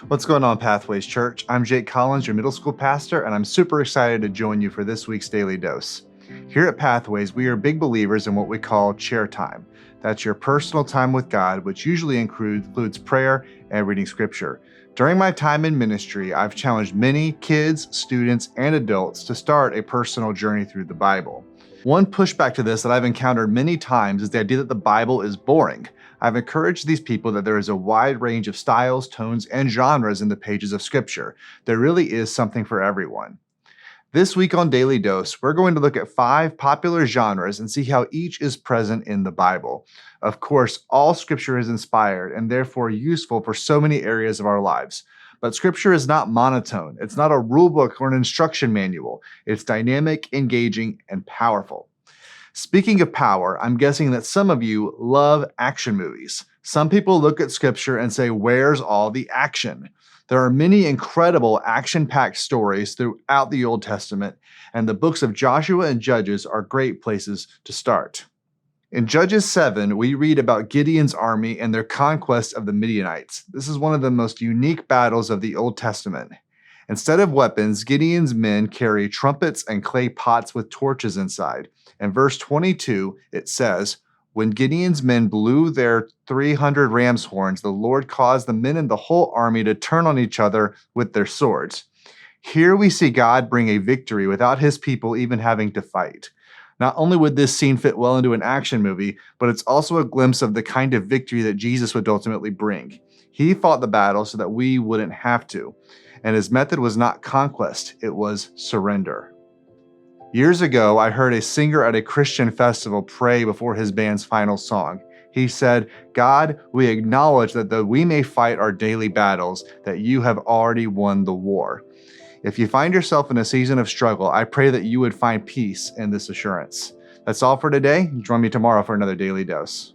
What's going on, Pathways Church? I'm Jake Collins, your middle school pastor, and I'm super excited to join you for this week's Daily Dose. Here at Pathways, we are big believers in what we call chair time. That's your personal time with God, which usually includes prayer and reading scripture. During my time in ministry, I've challenged many kids, students, and adults to start a personal journey through the Bible. One pushback to this that I've encountered many times is the idea that the Bible is boring. I've encouraged these people that there is a wide range of styles, tones, and genres in the pages of Scripture. There really is something for everyone. This week on Daily Dose, we're going to look at 5 popular genres and see how each is present in the Bible. Of course, all Scripture is inspired and therefore useful for so many areas of our lives. But Scripture is not monotone. It's not a rule book or an instruction manual. It's dynamic, engaging, and powerful. Speaking of power, I'm guessing that some of you love action movies. Some people look at Scripture and say, where's all the action? There are many incredible action-packed stories throughout the Old Testament, and the books of Joshua and Judges are great places to start. In Judges 7, we read about Gideon's army and their conquest of the Midianites. This is one of the most unique battles of the Old Testament. Instead of weapons, Gideon's men carry trumpets and clay pots with torches inside. In verse 22, it says, "When Gideon's men blew their 300 ram's horns, the Lord caused the men in the whole army to turn on each other with their swords." Here we see God bring a victory without his people even having to fight. Not only would this scene fit well into an action movie, but it's also a glimpse of the kind of victory that Jesus would ultimately bring. He fought the battle so that we wouldn't have to. And his method was not conquest, it was surrender. Years ago, I heard a singer at a Christian festival pray before his band's final song. He said, "God, we acknowledge that though we may fight our daily battles, that you have already won the war." If you find yourself in a season of struggle, I pray that you would find peace in this assurance. That's all for today. Join me tomorrow for another Daily Dose.